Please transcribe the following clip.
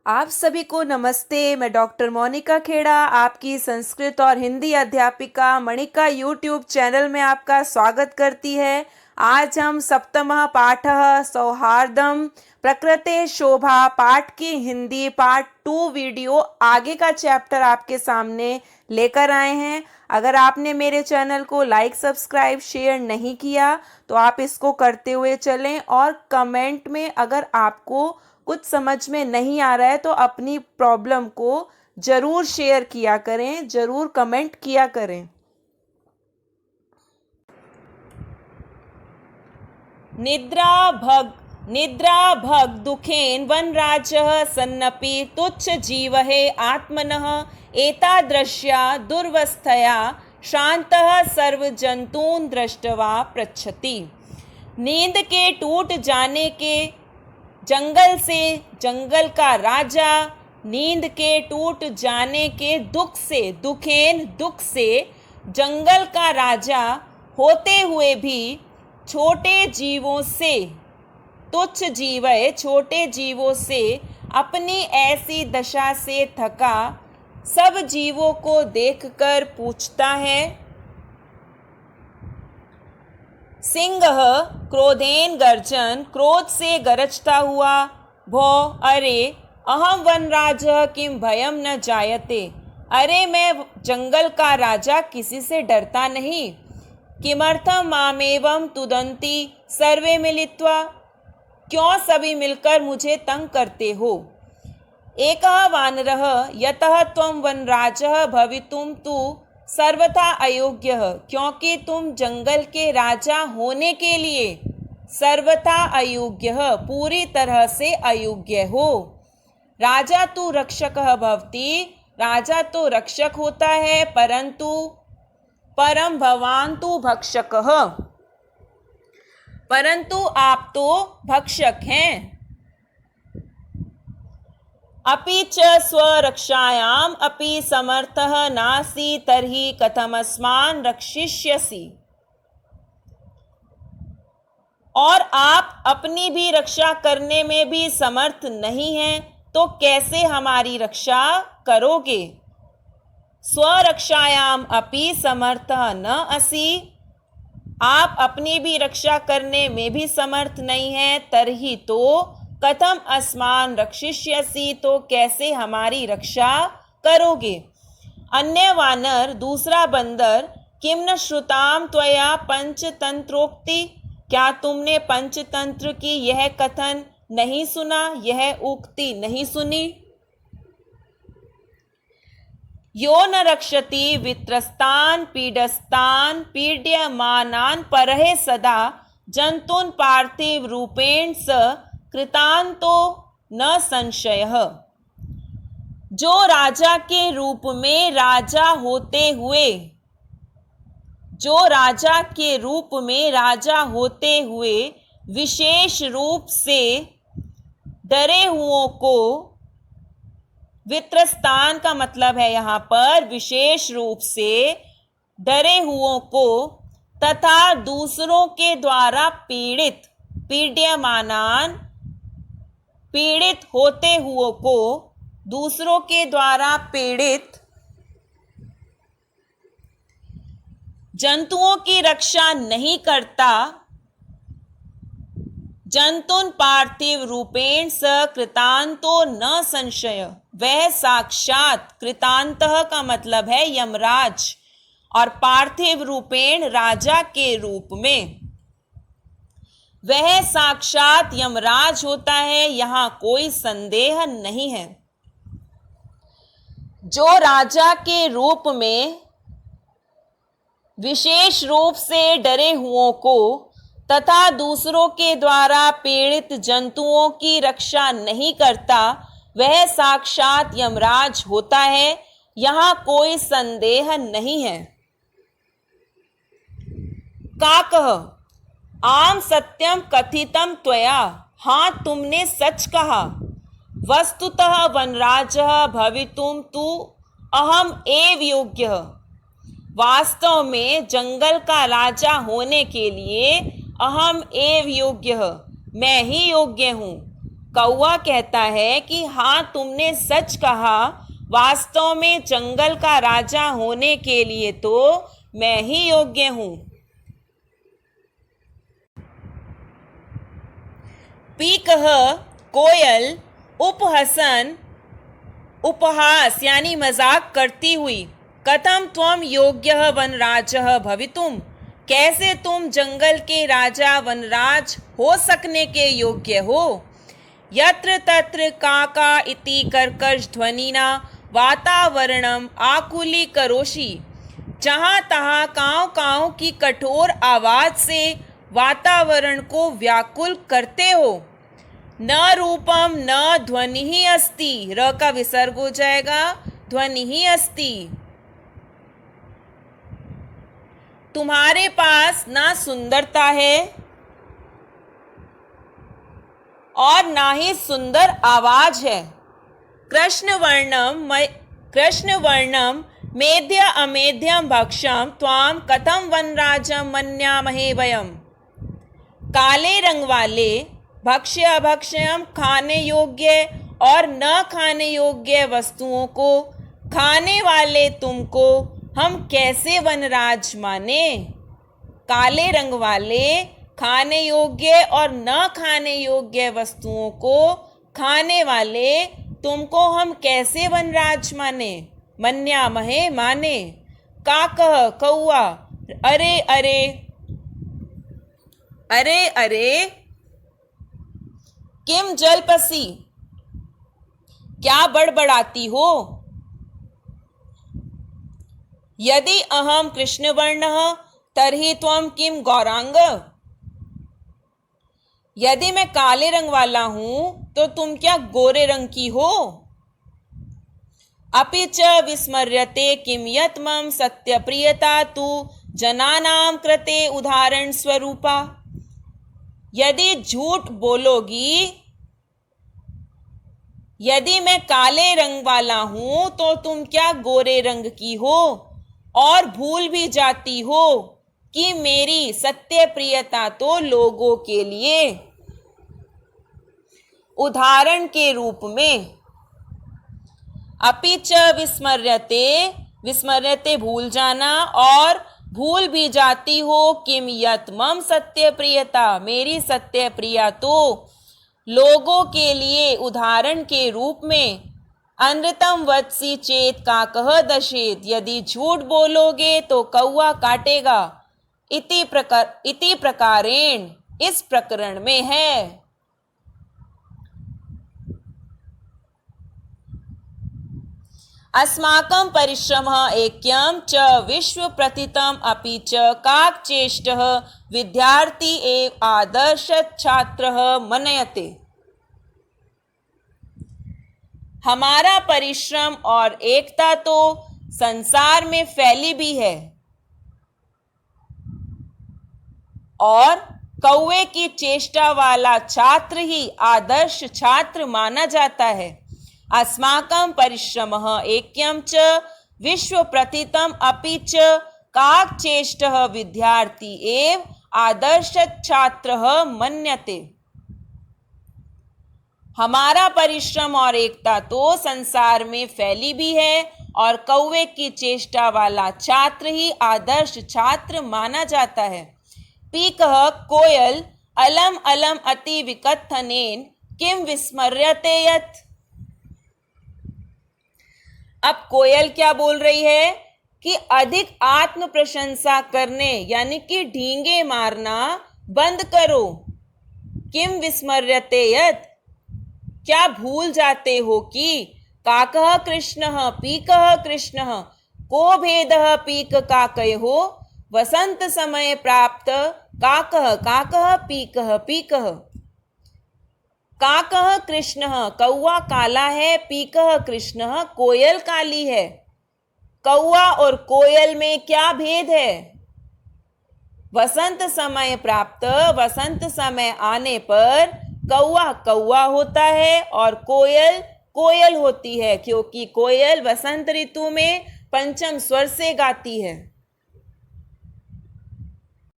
आप सभी को नमस्ते। मैं डॉक्टर मोनिका खेड़ा, आपकी संस्कृत और हिंदी अध्यापिका मणिका यूट्यूब चैनल में आपका स्वागत करती है। आज हम सप्तमः पाठः सौहार्दम प्रकृते शोभा पाठ की हिंदी पार्ट 2 वीडियो आगे का चैप्टर आपके सामने लेकर आए हैं। अगर आपने मेरे चैनल को लाइक सब्सक्राइब शेयर नहीं किया तो आप इसको करते हुए चलें और कमेंट में अगर आपको कुछ समझ में नहीं आ रहा है तो अपनी प्रॉब्लम को जरूर शेयर किया करें, जरूर कमेंट किया करें। निद्रा भग दुखेन वनराजः सन्नपि तुच्छ जीवहे आत्मनः एतादृश्या दुर्वस्थया शान्तः सर्वजन्तून् दृष्ट्वा पृच्छति। नींद के टूट जाने के जंगल से जंगल का राजा, नींद के टूट जाने के दुख से दुखेन दुख से जंगल का राजा होते हुए भी छोटे जीवों से तुच्छ जीव है, छोटे जीवों से अपनी ऐसी दशा से थका सब जीवों को देखकर पूछता है। सिंह क्रोधेन गर्जन, क्रोध से गरजता हुआ, भो अरे अहम वनराज किम भयम न जायते, अरे मैं जंगल का राजा किसी से डरता नहीं। किमर्थम मामेवम तुदंती सर्वे मिलित्वा, क्यों सभी मिलकर मुझे तंग करते हो। एकः वानरः यतः त्वं वनराजः भवितुं तु सर्वथा अयोग्य, क्योंकि तुम जंगल के राजा होने के लिए सर्वथा अयोग्य, पूरी तरह से अयोग्य हो। राजा तु रक्षकः भवति, राजा तो रक्षक होता है, परंतु परम भवान तु भक्षकः, परंतु आप तो भक्षक हैं। अपि च स्वरक्षायाम अपि समर्थः नासि तर्हि कथमस्मान् रक्षिष्यसि, और आप अपनी भी रक्षा करने में भी समर्थ नहीं हैं तो कैसे हमारी रक्षा करोगे। स्वरक्षायाम अपि समर्थः न असि, आप अपनी भी रक्षा करने में भी समर्थ नहीं हैं, तरही तो कथम अस्मान रक्षिष्यसि, तो कैसे हमारी रक्षा करोगे। अन्य वानर, दूसरा बंदर, किम न श्रुताम त्वया पंचतंत्रोक्ति, क्या तुमने पंचतंत्र की यह कथन नहीं सुना, यह उक्ति नहीं सुनी। यो न रक्षति वित्रस्तान पीडस्तान पीड्यमानान परहे सदा जंतून पार्थिव रूपेण स कृतांतो न संशयः, जो राजा के रूप में राजा होते हुए, जो राजा के रूप में राजा होते हुए विशेष रूप से डरे हुओं को, वित्रस्तान का मतलब है यहाँ पर विशेष रूप से डरे हुओं को, तथा दूसरों के द्वारा पीड़ित, पीड्यमानान पीड़ित होते हुओं को, दूसरों के द्वारा पीड़ित जंतुओं की रक्षा नहीं करता। जंतुन पार्थिव रूपेण स कृतांतो न संशय, वह साक्षात, कृतांतः का मतलब है यमराज, और पार्थिव रूपेण राजा के रूप में, वह साक्षात यमराज होता है, यहाँ कोई संदेह नहीं है। जो राजा के रूप में विशेष रूप से डरे हुओं को तथा दूसरों के द्वारा पीड़ित जंतुओं की रक्षा नहीं करता, वह साक्षात यमराज होता है, यहाँ कोई संदेह नहीं है। काकः, आम सत्यम कथितम त्वया, हाँ तुमने सच कहा। वस्तुतः वनराजः भवितुम तु अहम एव योग्यः, वास्तव में जंगल का राजा होने के लिए अहम एव योग्यः, मैं ही योग्य हूँ। कौवा कहता है कि हाँ, तुमने सच कहा, वास्तव में जंगल का राजा होने के लिए तो मैं ही योग्य हूँ। पीकः कोयल उपहसन उपहास यानी मजाक करती हुई, कथम त्वम योग्यः वनराजः भवितुम, कैसे तुम जंगल के राजा वनराज हो सकने के योग्य हो। यत्र तत्र काका इति कर्कश ध्वनिना वातावरणम आकुली करोषि, जहाँ तहाँ काँव काँव की कठोर आवाज से वातावरण को व्याकुल करते हो। न रूपम न ध्वनि ही अस्ति, र का विसर्ग हो जाएगा, ध्वनि ही अस्ति। तुम्हारे पास ना सुंदरता है और ना ही सुंदर आवाज है। कृष्ण वर्णम मेध्य अमेध्यम भक्षम त्वाम कथम वनराजम मन्यामहे वयम, काले रंग वाले भक्ष्य अभक्ष्यम खाने योग्य और न खाने योग्य वस्तुओं को खाने वाले तुमको हम कैसे वनराज माने। काले रंग वाले खाने योग्य और न खाने योग्य वस्तुओं को खाने वाले तुमको हम कैसे वनराज माने। मन्यामहे माने। काकः कौआ, अरे अरे अरे अरे, किम जलपसी, क्या बड़बड़ाती हो। यदि अहम कृष्णवर्णः तर्हि त्वं किम गौरांग, यदि मैं काले रंग वाला हूं तो तुम क्या गोरे रंग की हो। अपि च विस्मर्यते किम यत् मम सत्यप्रियता तु जनानां कृते उदाहरण स्वरूपा, यदि झूठ बोलोगी, यदि मैं काले रंग वाला हूं तो तुम क्या गोरे रंग की हो, और भूल भी जाती हो कि मेरी सत्य प्रियता तो लोगों के लिए उदाहरण के रूप में। अपि च विस्मर्यते, विस्मर्यते भूल जाना, और भूल भी जाती हो किम यत् मम सत्य प्रियता, मेरी सत्य प्रिया तो लोगों के लिए उदाहरण के रूप में। अनृतम वत्सी चेत काकः दशेत, यदि झूठ बोलोगे तो कौआ काटेगा। इति प्रकारेण, इस प्रकरण में है। अस्माकं परिश्रमः ऐक्यं च विश्व प्रथितम् अपि च काकचेष्टः विद्यार्थी एव आदर्श छात्रः मनयते। हमारा परिश्रम और एकता तो संसार में फैली भी है, और कौवे की चेष्टा वाला छात्र ही आदर्श छात्र माना जाता है। अस्माकं परिश्रमः ऐक्यं च विश्व प्रथितम् अपि च काकचेष्टः विद्यार्थी एव आदर्श छात्रः मन्यते। हमारा परिश्रम और एकता तो संसार में फैली भी है, और कौवे की चेष्टा वाला छात्र ही आदर्श छात्र माना जाता है। पीकः कोयल अलम अलम अति विकथनेन किम विस्मर्यते यत्, अब कोयल क्या बोल रही है कि अधिक आत्म प्रशंसा करने यानी कि ढींगे मारना बंद करो। किम विस्मर्यते यत्, क्या भूल जाते हो कि काकः कृष्णः पीकः कृष्णः, को भेदः पीक काकयोः, वसंत समय प्राप्त काकः काकः पीकः पीकः। काकः कृष्णः, कौआ काला है, पीकः कृष्णः, कोयल काली है। कौआ और कोयल में क्या भेद है। वसंत समय प्राप्त, वसंत समय आने पर कौआ कौआ होता है और कोयल कोयल होती है, क्योंकि कोयल वसंत ऋतु में पंचम स्वर से गाती है।